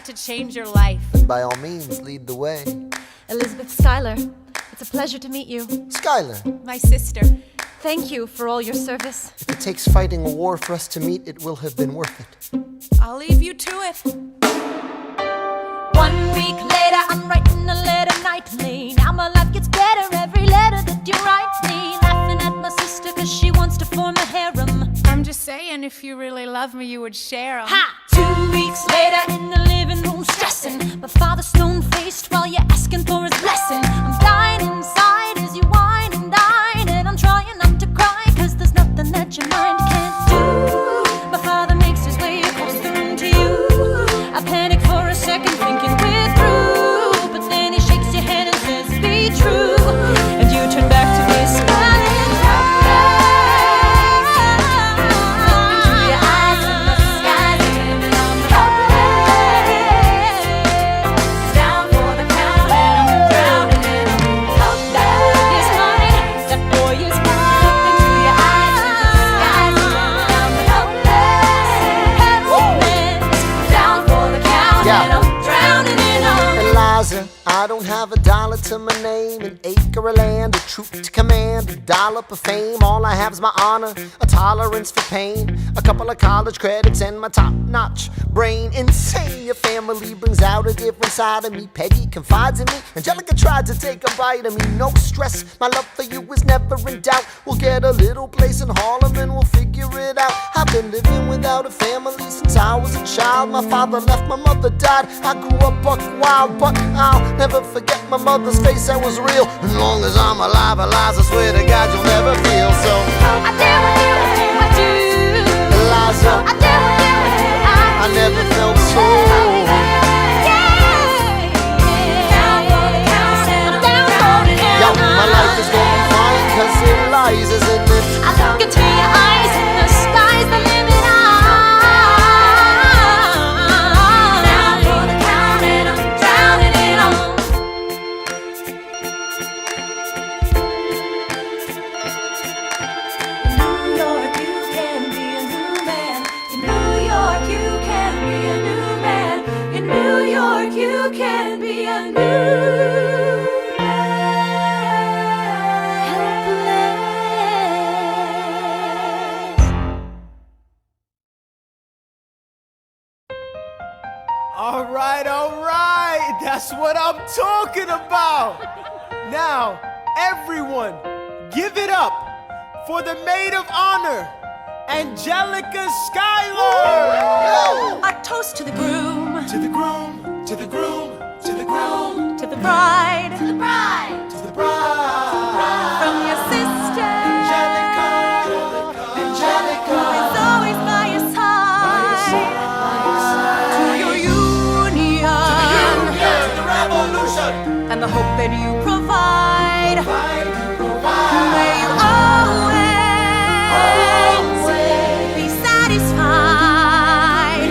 about to change your life. Then by all means, lead the way. Elizabeth Schuyler, it's a pleasure to meet you. Schuyler, My sister. Thank you for all your service. if it takes fighting a war for us to meet, it will have been worth it. I'll leave you to it. 1 week later, I'm writing a letter nightly. Now my life gets better every letter that you write me. Laughing at my sister cause she wants to form a harem. I'm just saying, if you really love me, you would share 'em. Ha! 2 weeks later in the living room stressing. My father's stone-faced while you're asking for his blessing. I'm dying inside as you whine and dine. And I'm trying not to cry cause there's nothing that your mind can't do. My father makes his way across the room to you. I panic for a second thinking we're through. But then he shakes your hand and says be true. And you turn back to me smiling. I don't have a dollar to my name, an acre of land, a troop to command, a dollop of fame. All I have is my honor, a tolerance for pain, a couple of college credits and my top-notch brain. Insane, your family brings out a different side of me. Peggy confides in me, Angelica tried to take a bite of me. No stress, my love for you is never in doubt. We'll get a little place in Harlem and we'll figure it out. I've been living without a family since I was a child. My father left, my mother died. I grew up buck wild, but I'll never forget my mother's face, that was real. As long as I'm alive, Eliza, I swear to God you'll never feel so. I dare with you, I do. Eliza, I dare with you, I never felt so. Yo, my life is gonna be fine, cause Eliza's in it. I look into your eyes and the sky's the limit. Down for the count and I'm drowning it all. In New York you can be a new man. In New York you can be a new man. In New York you can be a new man. All right, that's what I'm talking about. Now, everyone, give it up for the maid of honor, Angelica Schuyler. Our toast to the groom, To the groom, to the groom, to the groom, to the bride, to the bride, to the bride. from your sister, Angelica, Angelica, who's always by your side, to your union, to the revolution. and the hope that you provide. May you always be satisfied.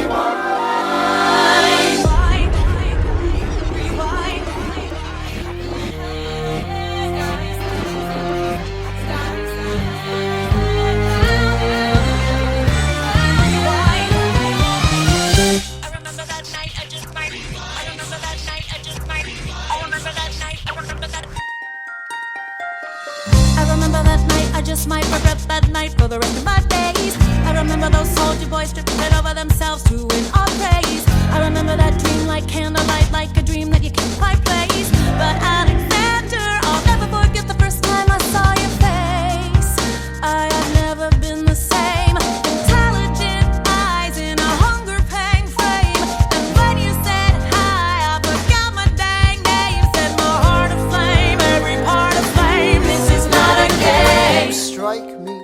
I just might regret that night for the rest of my days. I remember those soldier boys tripping over themselves to win our praise. I remember that dream like candlelight, like a dream that you can't quite place. But Alexander, I'll never forget the first time I saw your face. I have never been the same. Intelligent eyes in a hunger-pang frame. And when you said hi, I forgot my dang name. Set my heart aflame, every part aflame. This is not a game. You strike me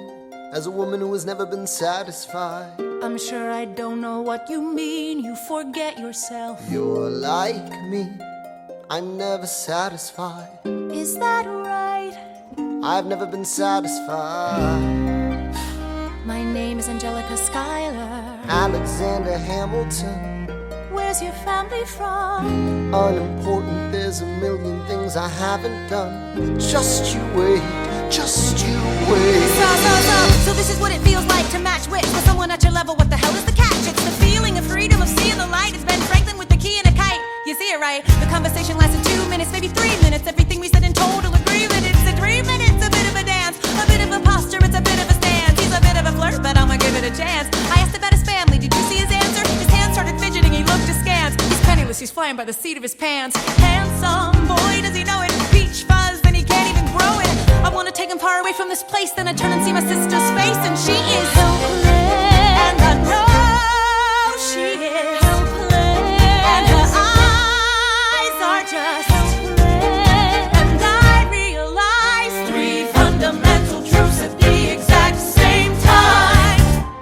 as a woman who has never been satisfied. I'm sure I don't know what you mean. You forget yourself. You're like me, I'm never satisfied. Is that right? I've never been satisfied. My name is Angelica Schuyler. Alexander Hamilton, Where's your family from? unimportant, there's a million things I haven't done. Just you wait, just you wait. So this is what it feels like to match wits with someone at your level. What the hell is the catch? It's the feeling of freedom, of seeing the light. It's Ben Franklin with the key and minutes, maybe 3 minutes. Everything we said in total agreement. It's a dream and it's a bit of a dance, a bit of a posture, it's a bit of a stance. He's a bit of a flirt, but I'ma give it a chance. I asked about his family, did you see his answer? His hands started fidgeting, he looked askance. He's penniless, he's flying by the seat of his pants. Handsome boy, does he know it? Peach fuzz, and he can't even grow it. I wanna take him far away from this place, then I turn and see my sister's face, and she is helpless. And I know she is helpless. And her eyes are just helpless. And I realize 3 fundamental truths at the exact same time.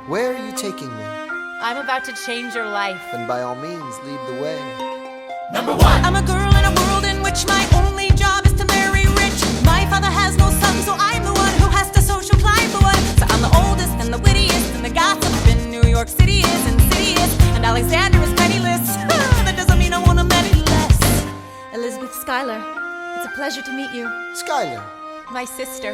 Where are you taking me? I'm about to change your life. Then by all means, lead the way. Number 1. I'm a girl in a world in which my only job is to marry rich. My father has no son, so I'm the one who has to social climb for one. So I'm the oldest and the wittiest, and the gossip in New York City is insidious. And Alexander is penniless. That doesn't mean I want him any less. Elizabeth Schuyler, it's a pleasure to meet you. Skylar. My sister.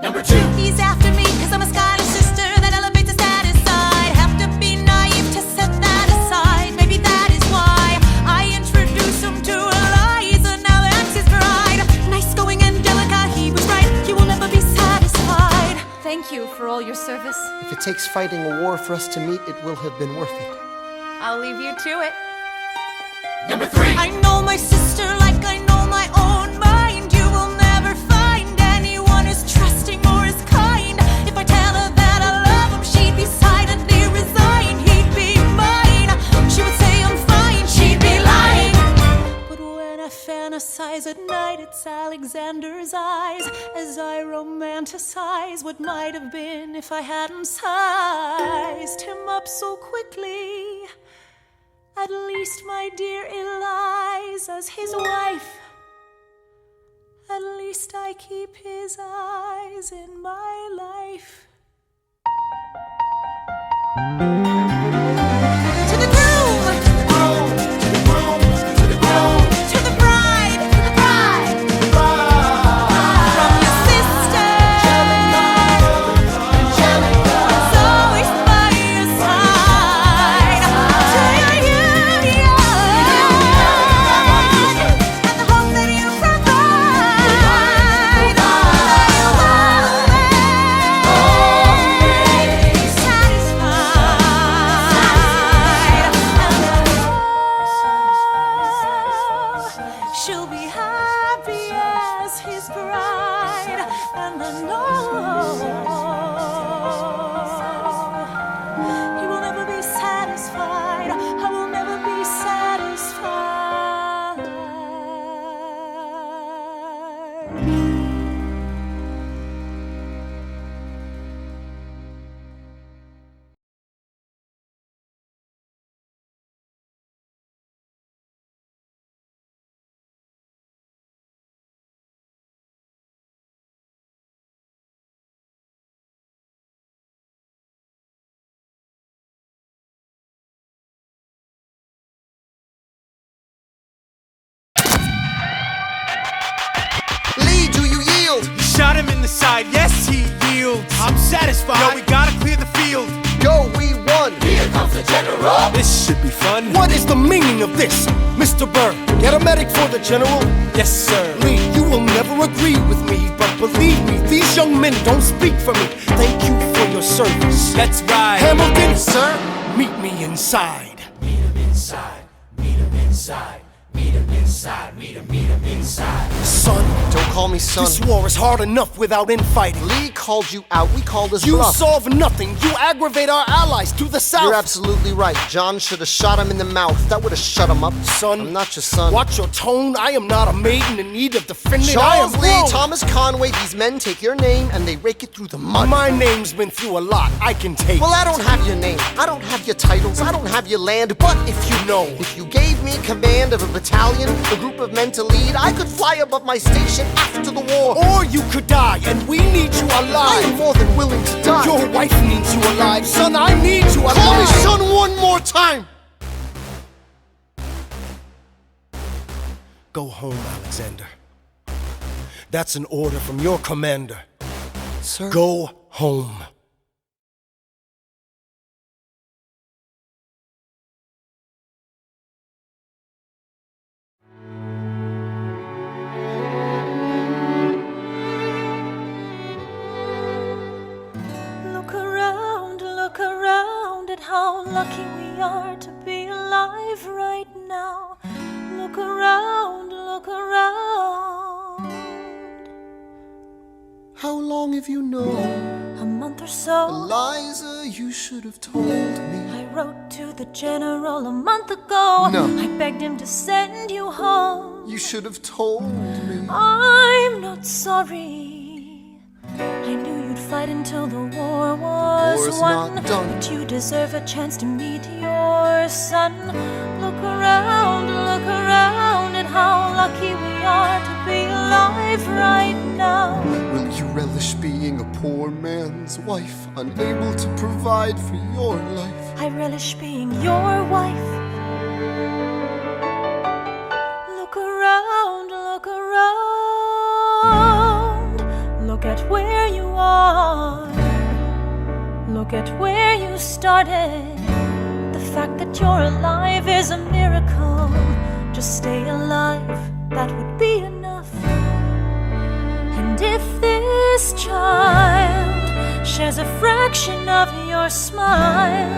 Number 2. He's after me, cause I'm a Schuyler sister that elevates the status side. Have to be naive to set that aside. Maybe that is why I introduce him to Eliza, now that's his bride. Nice going, Angelica, he was right. You will never be satisfied. Thank you for all your service. If it takes fighting a war for us to meet, it will have been worth it. I'll leave you to it. Number 3. I know my sister like I know my own mind. You will never find anyone as trusting or as kind. If I tell her that I love him, she'd be silently resigned. He'd be mine. She would say I'm fine, she'd be lying. But when I fantasize at night, it's Alexander's eyes as I romanticize what might have been if I hadn't sized him up so quickly. At least, my dear Eliza's his wife. At least I keep his eyes in my life. To the groom, to the bride, from your sister, it's always by your side. To your union, and the hope that you provide, that you always be satisfied. She'll be happy as his bride, and I know he will never be satisfied. I will never be satisfied. Lee, do you yield? Shot him in the side, yes he yields. I'm satisfied. Yo, we gotta clear the field. Go, we won. This should be fun. What is the meaning of this, Mr. Burr? Get a medic for the general. Yes, sir. Lee, you will never agree with me, but believe me, these young men don't speak for me. Thank you for your service. That's right. Hamilton, Sir? meet me inside. Meet him inside, meet him inside, meet him inside, meet him inside. Son, Don't call me son. this war is hard enough without infighting. Lee called you out. We called his You bluff. solve nothing. You aggravate our allies to the south. You're absolutely right. John should have shot him in the mouth. That would have shut him up. Son, I'm not your son. watch your tone. I am not a maiden in need of defending. I am Charles Lee, grown. Thomas Conway, these men take your name and they rake it through the mud. My name's been through a lot. I can take Well, it. I don't have your name. I don't have your titles. I don't have your land. But if you know, if you gave me command of a battalion, a group of men to lead, I could fly above my station after the war. Or you could die, and we need you I am alive. more than willing to die. Your wife needs you alive. Son, I need you alive. Call me son one more time. Go home, Alexander. That's an order from your commander. Sir? Go home. lucky we are to be alive right now. Look around, look around. How long have you known? A month or so. Eliza, you should have told me. I wrote to the general a month ago. No. I begged him to send you home. You should have told me. I'm not sorry. I knew you'd fight until the war was War's won. not done. But you deserve a chance to meet your son. Look around at how lucky we are to be alive right now. Will you relish being a poor man's wife, unable to provide for your life? I relish being your wife. Look around, look around. Look at where you are. Look at where you started. The fact that you're alive is a miracle. Just stay alive, that would be enough. And if this child shares a fraction of your smile,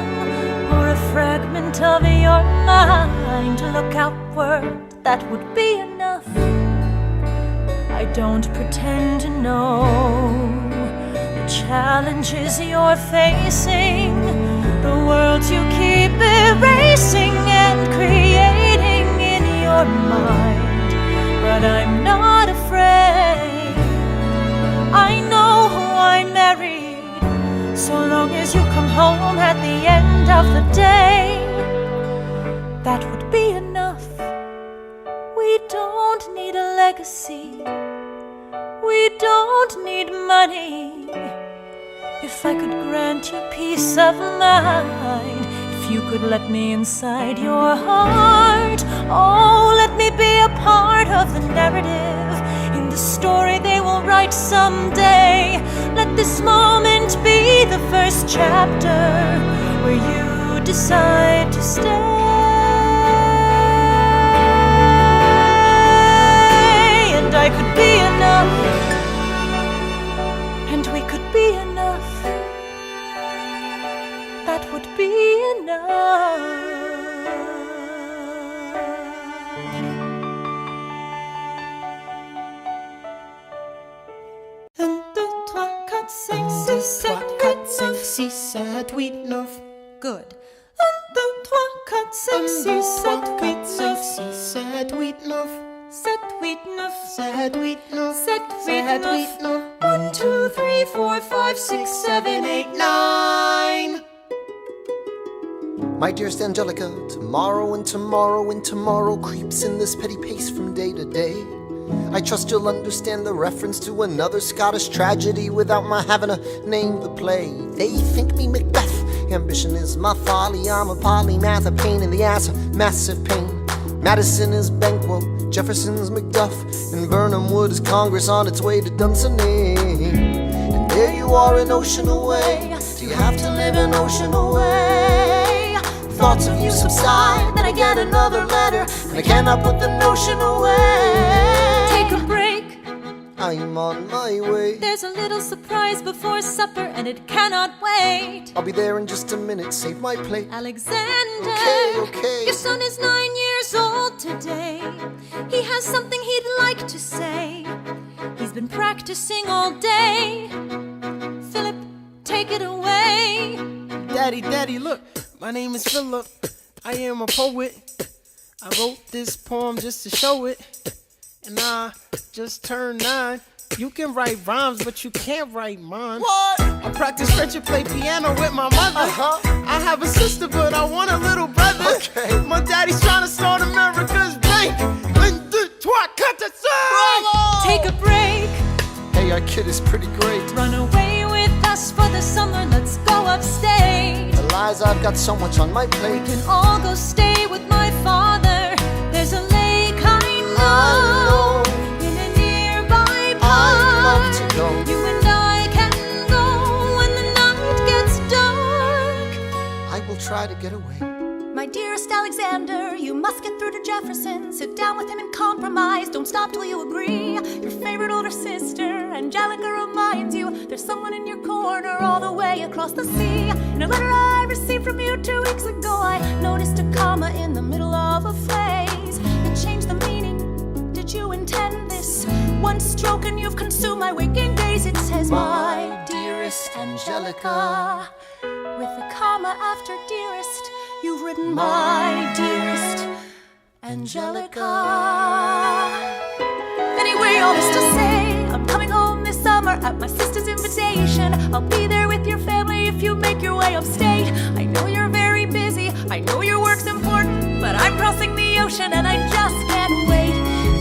or a fragment of your mind, look outward, that would be enough. I don't pretend to know the challenges you're facing, the worlds you keep erasing and creating in your mind. But I'm not afraid. I know who I married. So long as you come home at the end of the day, that would be enough. We don't need a legacy. We don't need money. If I could grant you peace of mind, if you could let me inside your heart, oh, let me be a part of the narrative in the story they will write someday. Let this moment be the first chapter where you decide to stay. And I could be enough, and we could be enough. That would be enough. 1, 2, 3, 4, 5, 6, 7, 8, 9. Good. 1, 2, 3, 4, 5, 6, 7, 8, 9. 7, 8, 9. 1, 2, 3, 4, 5, 6, 7, 8, 9. My dearest Angelica, tomorrow and tomorrow and tomorrow creeps in this petty pace from day to day. I trust you'll understand the reference to another Scottish tragedy without my having to name the play. They think me Macbeth, ambition is my folly. I'm a polymath, a pain in the ass, a massive pain. Madison is Banquo, Jefferson's Macduff, and Burnham Wood is Congress on its way to Dunsinane. And there you are an ocean away. Do you have to live an ocean away? Thoughts of you subside, then I get another letter, and I cannot put the notion away. Take a break. I'm on my way. There's a little surprise before supper, and it cannot wait. I'll be there in just a minute, save my plate. Alexander, Okay. your son is 9 years old today. He has something he'd like to say. He's been practicing all day. Philip, take it away. Daddy, look, my name is Philip. I am a poet. I wrote this poem just to show it. And I just turned 9. You can write rhymes, but you can't write mine. What? I practice French and play piano with my mother. I have a sister, but I want a little brother. Okay. My daddy's trying to start America's bank. 1, 2, 3, 4, 5. Take a break. Hey, our kid is pretty great. Run away with us for the summer. Let's go upstate. Eliza, I've got so much on my plate. We can all go stay with my father. There's a lake I know in a nearby park. I'd love to go. You and I can go when the night gets dark. I will try to get away. My dearest Alexander, you must get through to Jefferson. Sit down with him and compromise. Don't stop till you agree. Your favorite older sister, Angelica, reminds you there's someone in your corner all the way across the sea. In a letter I received from you 2 weeks ago, I noticed a comma in the middle of a phrase. It changed the meaning. Did you intend this? One stroke and you've consumed my waking days. It says, my dearest Angelica. With a comma after dearest, you've written my dearest Angelica. Anyway, all this to say, I'm coming home this summer at my sister's invitation. I'll be there with your family if you make your way upstate. I know you're very busy, I know your work's important, but I'm crossing the ocean and I just can't wait.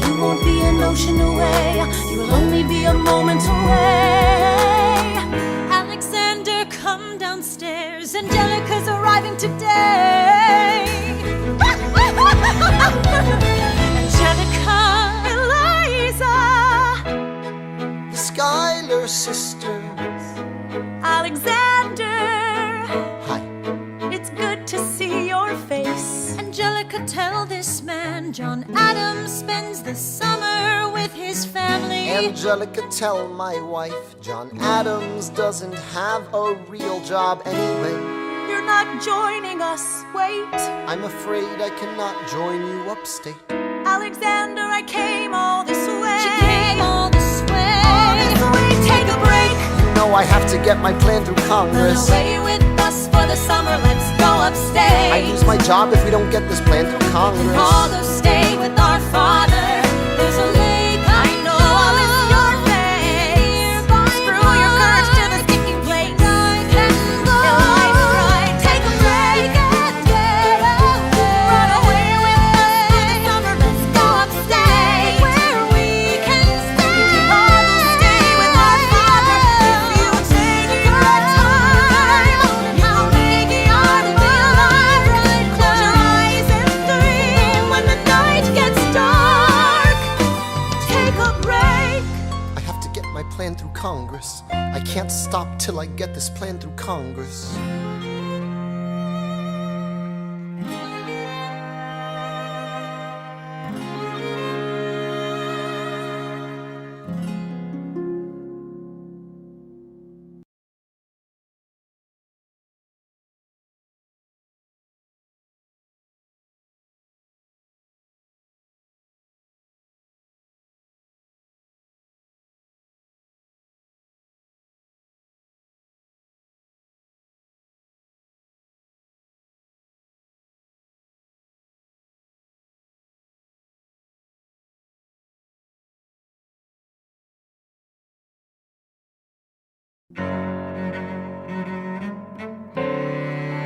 You won't be an ocean away, you'll only be a moment away. Alexander, come downstairs, Angelica's arriving today. Angelica, Eliza, The Schuyler sisters. Alexander, Hi. it's good to see your face. Angelica, tell this man John Adams spends the summer with his family. Angelica, tell my wife John Adams doesn't have a real job anyway. You're not joining us, wait. I'm afraid I cannot join you upstate. Alexander, I came all this way. She came all this way. All this way, take a break. You know I have to get my plan through Congress. Run away with us for the summer, let's go upstate. I lose my job if we don't get this plan through Congress. Although stay with our father, there's a lake I know I'll miss your face. Screw your courage to the sticking place. Eliza, right, take a break and get away. Run away with us for the summer, let's go upstate, where we can stay. Although stay with our father, if you take your time, how big you are to be alive. Close your eyes and dream when the night gets dark. Take a break. I have to get my plan through Congress. I can't stop till I get this plan through Congress.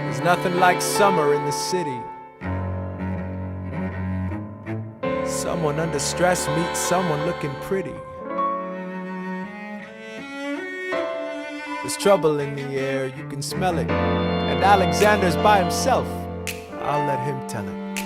There's nothing like summer in the city. Someone under stress meets someone looking pretty. There's trouble in the air, you can smell it. And Alexander's by himself. I'll let him tell it.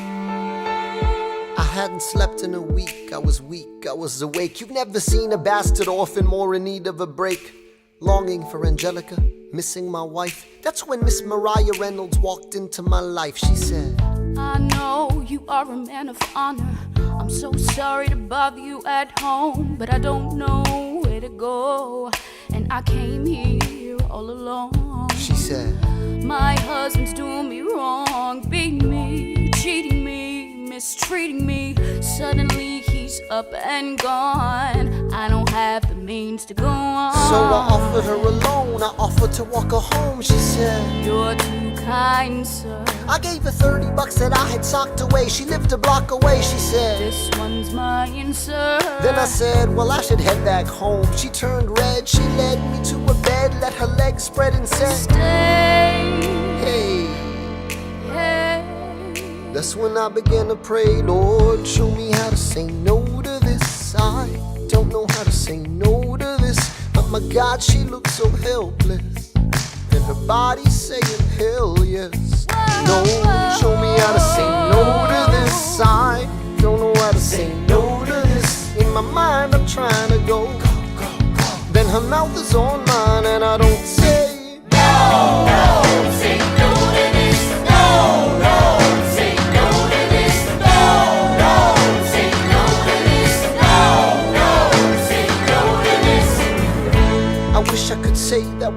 I hadn't slept in a week, I was weak, I was awake. You've never seen a bastard orphan more in need of a break. Longing for Angelica, missing my wife. That's when Miss Mariah Reynolds walked into my life. She said, I know you are a man of honor. I'm so sorry to bother you at home, but I don't know where to go, and I came here all alone. She said, my husband's doing me wrong, beating me, cheating me, mistreating me. Suddenly he's up and gone. I don't have the means to go on. So I offered her a loan, I offered to walk her home. She said, you're too kind, sir. I gave her $30 that I had socked away. She lived a block away. She said, this one's mine, sir. Then I said, well, I should head back home. She turned red, she led me to a bed, let her legs spread and said, stay. Hey. Hey. That's when I began to pray, Lord, show me how to say no to this. I don't know how to say no to this, but my God, she looks so helpless, and her body saying hell yes. No, show me how to say no to this. I don't know how to say no to this. In my mind I'm trying to go. Then her mouth is on mine and I don't say no, no, say no to this. No, no,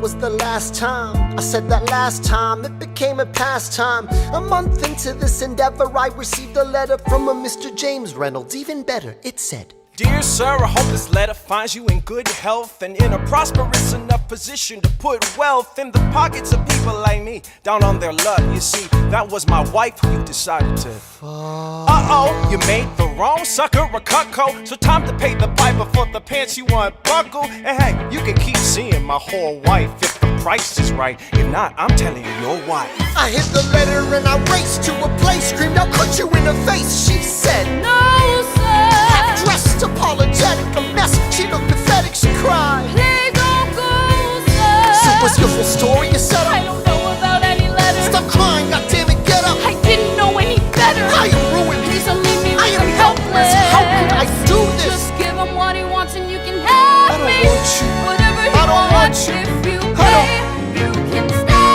was the last time I said that last time? It became a pastime. A month into this endeavor, I received a letter from a Mr. James Reynolds. Even better, it said, Dear sir, I hope this letter finds you in good health and in a prosperous enough position to put wealth in the pockets of people like me, down on their luck. You see, that was my wife who you decided to Uh-oh, you made the wrong sucker a cutco. So time to pay the piper for the pants you unbuckle. And hey, you can keep seeing my whole wife if the price is right. If not, I'm telling you, your wife. I hit the letter and I raced to a place, screamed, I'll cut you in the face. She said, No, sir. Dressed apologetic, a mess. She looked pathetic, she cried. Please don't go, sir. So what's your full story, you said? I don't know about any letter. Stop crying, goddammit, get up. I didn't know any better. I am ruined. Please don't leave me I with am him helpless. How can I do this? Just give him what he wants and you can have I don't me. want you. Whatever he I don't want wants, you. if you I pay, you can stay.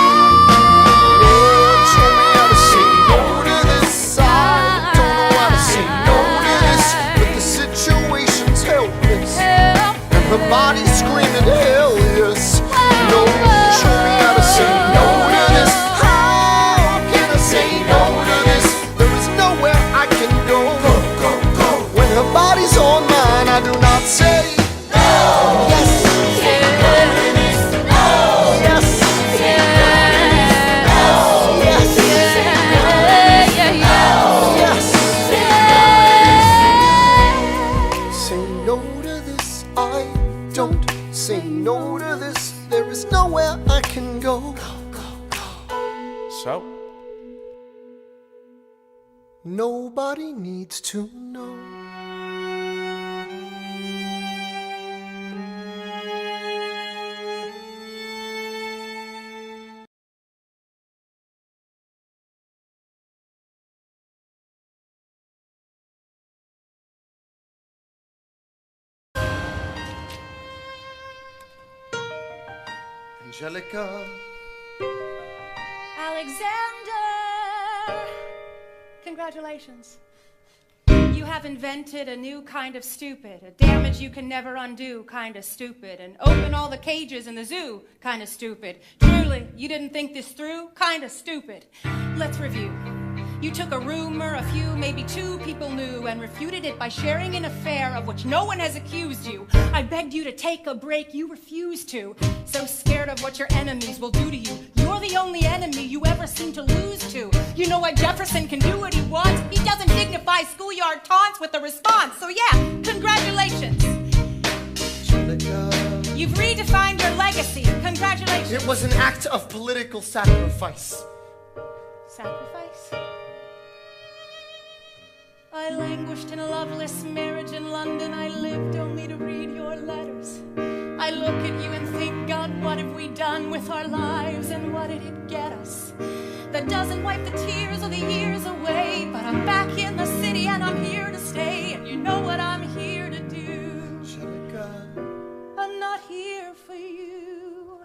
Lord, show me how to say no to this. I don't know how to say no to this, but the situation's helpless. Help. And her body's screaming, hell yes. Lord, show me how to say no to this. How can I say no to this? There is nowhere I can go. When her body's on mine, I do not say yes. Say no to this, there is nowhere I can go. So? Nobody needs to know. Angelica. Alexander! Congratulations. You have invented a new kind of stupid, a damage you can never undo kind of stupid, and open all the cages in the zoo kind of stupid. Truly, you didn't think this through? Kind of stupid. Let's review. You took a rumor a few, maybe two people knew, and refuted it by sharing an affair of which no one has accused you. I begged you to take a break, you refused to. So scared of what your enemies will do to you. You're the only enemy you ever seem to lose to. You know what, Jefferson can do what he wants. He doesn't dignify schoolyard taunts with a response. So yeah, congratulations. Angelica. You've redefined your legacy. Congratulations. It was an act of political sacrifice. Sacrifice? I languished in a loveless marriage in London. I lived only to read your letters. I look at you and think, God, what have we done with our lives and what did it get us? That doesn't wipe the tears or the years away, but I'm back in the city and I'm here to stay, and you know what I'm here to do. Angelica. I'm not here for you.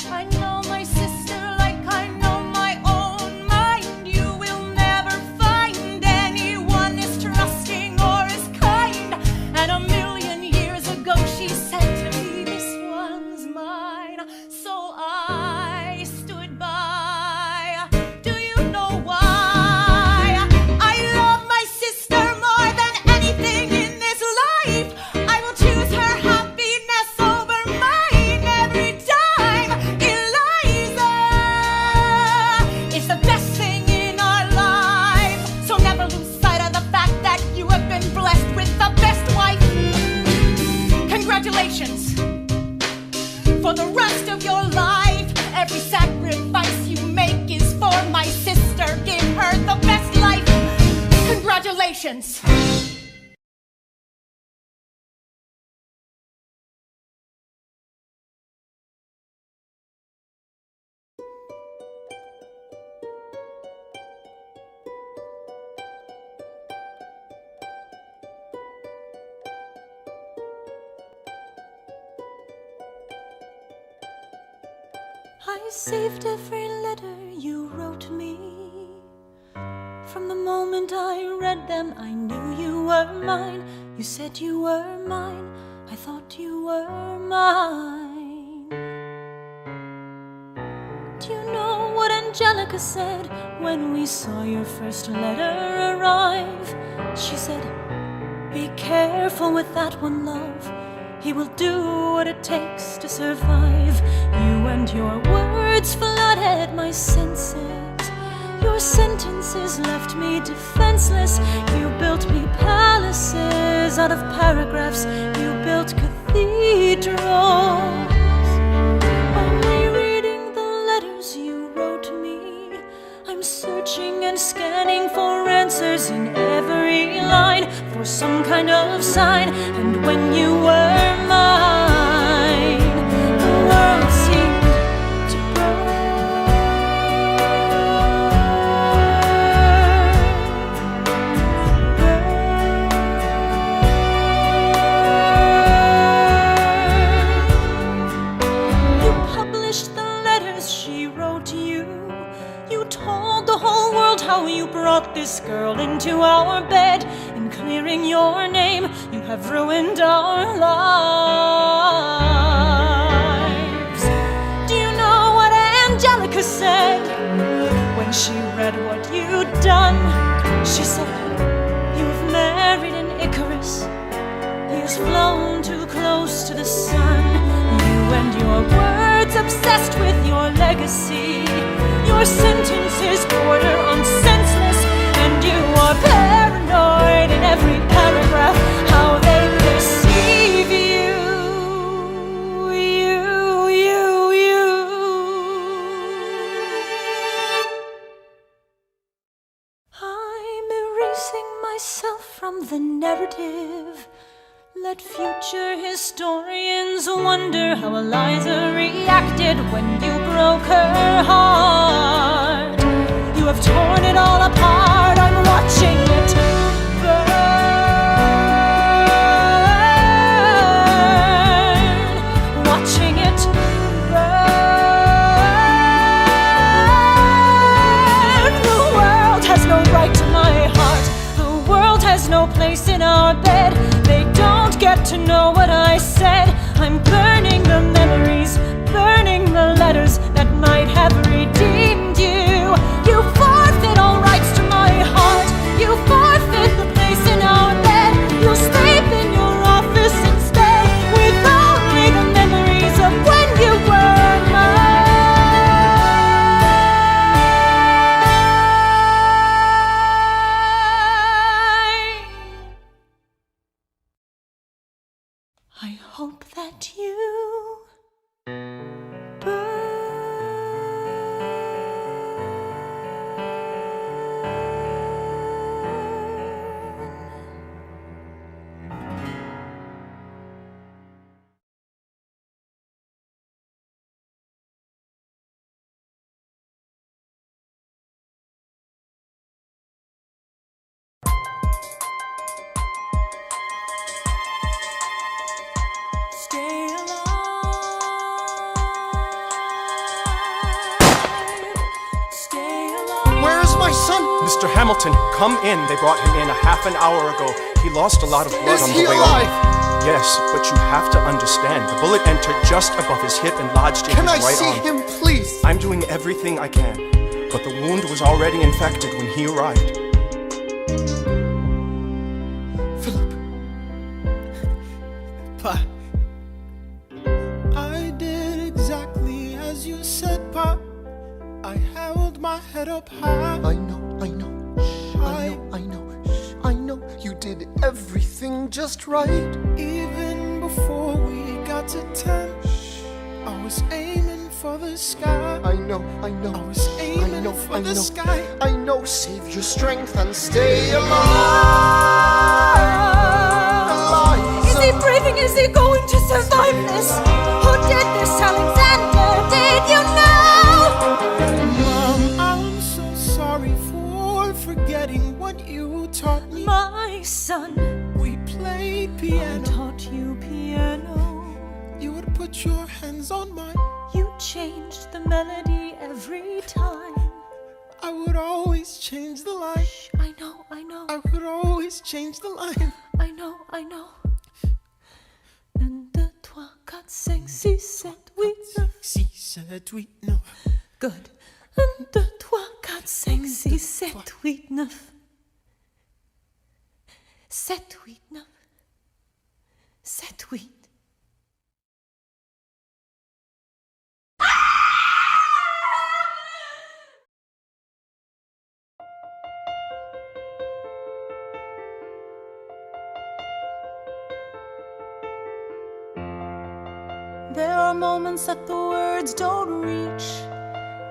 I know my sister like I know my own mind. You will never find anyone as trusting or as kind. And a million years ago she said to me, this one's mine. So I stood by. Do you know why? I love my sister more than anything in this life. I will choose her happiness over mine every time. Eliza is the best thing in our life. So never lose sight of the fact that you have been blessed with the best wife. Congratulations. For the rest of your life, every sacrifice you make is for my sister. Give her the best life. Congratulations. I saved every letter you wrote me. From the moment I read them, I knew you were mine. You said you were mine. I thought you were mine. Angelica said when we saw your first letter arrive. She said, be careful with that one, love. He will do what it takes to survive. You and your words flooded my senses. Your sentences left me defenseless. You built me palaces out of paragraphs. You built cathedrals. Only reading the letters you wrote me, I'm searching and scanning for answers in every line, for some kind of sign. And when you were mine, the world seemed to You published the letters she wrote you. You told the whole world how you brought this girl into our bed. In clearing your name, you have ruined our lives. Do you know what Angelica said when she read what you'd done? She said, you've married an Icarus. He has flown too close to the sun. You and your words obsessed with your legacy. Your sentences border on senseless, and you are paranoid in every paragraph. How they deceive you, you. I'm erasing myself from the narrative. Let future historians wonder how Eliza reacted when you broke her heart. You have torn it all apart. I'm watching it burn. Watching it burn. The world has no right to my heart. The world has no place in our bed. They don't get to know what I said. I'm burning the memories, burning the letters that might have redeemed you. You forfeit all rights to my heart. You forfeit the place in our bed. You sleep in your office instead, with only the memories of when you were mine. I hope that you stay alive. Stay alive. Where's my son? Mr. Hamilton, come in. They brought him in a half an hour ago. He lost a lot of blood Is on he the way alive? over. Yes, but you have to understand, the bullet entered just above his hip and lodged in Can I his right see arm. him, please? I'm doing everything I can, but the wound was already infected when he arrived. Philip. Pa, I did exactly as you said, Pa. I held my head up high. I know. I know you did everything just right. Even before we got to 10, I was aiming for the sky. I know. I was aiming for the sky. I know, save your strength and stay alive. Is he breathing? Is he going to survive this? Who did this, Alexander? Did you know? Mom, I'm so sorry for forgetting what you taught me. My son, We played I piano. taught you piano. You would put your hands on mine. You changed the melody every time. I would always change the line. Shh, I know. I would always change the line. I know. 1, 2, 3, 4, 5, 6, 7, 8, 9. 6, 7, 8, 9. Good. 1, 2, 3, 4, 5, 6, 7, 8, 9. 7, 8, 9. 7, 8. There are moments that the words don't reach.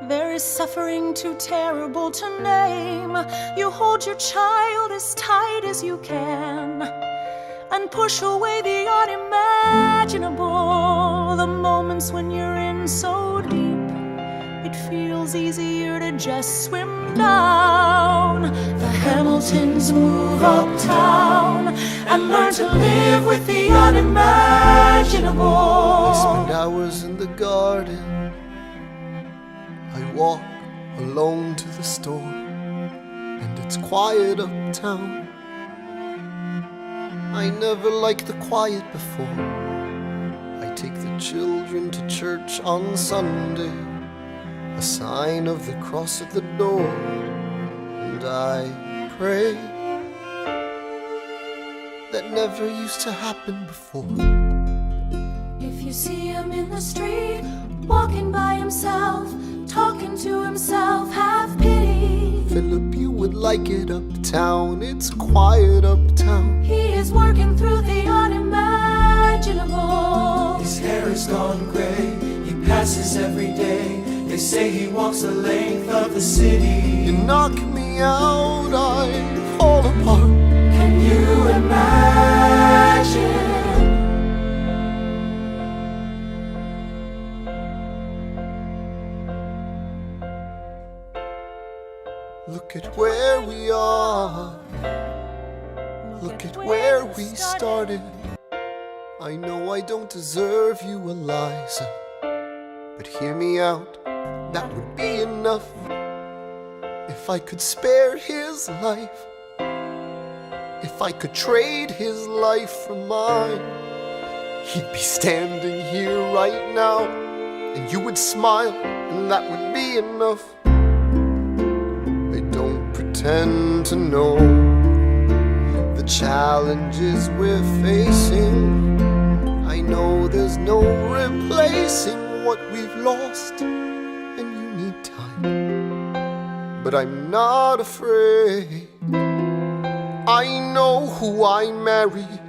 There is suffering too terrible to name. You hold your child as tight as you can and push away the unimaginable. The moments when you're in so deep, it feels easier to just swim down. The Hamiltons move uptown and learn to live with the unimaginable. I spend hours in the garden. I walk alone to the store, and it's quiet uptown. I never liked the quiet before. I take the children to church on Sunday, a sign of the cross at the door, and I pray. That never used to happen before. If you see him in the street, walking by himself, talking to himself, have pity. Philip, you would like it uptown. It's quiet uptown. He is working through the unimaginable. His hair is gone gray, he passes every day. They say he walks the length of the city. You knock me out, I fall apart. Can you imagine? Look at where we are. Look at where we started. I know I don't deserve you, Eliza, but hear me out, that would be enough. If I could spare his life, if I could trade his life for mine, he'd be standing here right now, and you would smile, and that would be enough. I don't pretend to know the challenges we're facing. I know there's no replacing what we've lost, and you need time, but I'm not afraid. I know who I married.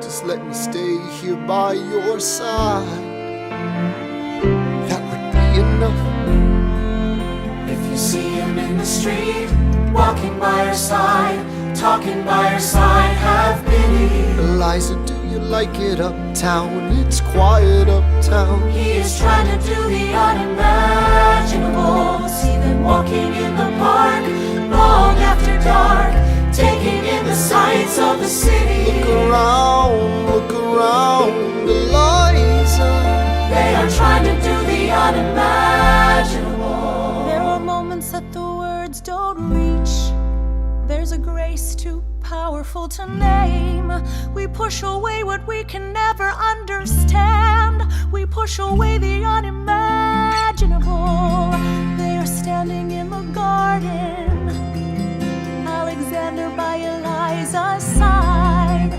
Just let me stay here by your side. That would be enough. If you see him in the street, walking by her side, talking by her side, have pity. Eliza, do you like it uptown? It's quiet uptown. He is trying to do the unimaginable. See them walking in the park long after dark, taking in the sights of the city. Look around, Eliza. They are trying to do the unimaginable. There are moments that the words don't reach. There's a grace too powerful to name. We push away what we can never understand. We push away the unimaginable. They are standing in the garden, Alexander by Eliza's side.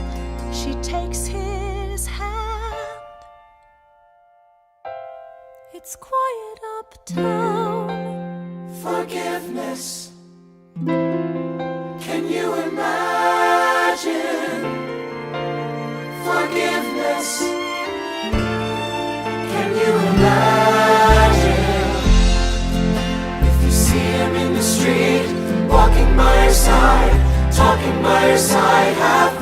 She takes his hand. It's quiet uptown. Forgiveness. Can you imagine? Forgiveness. Can you imagine? If you see him in the street, walking by her side, talking by her side, have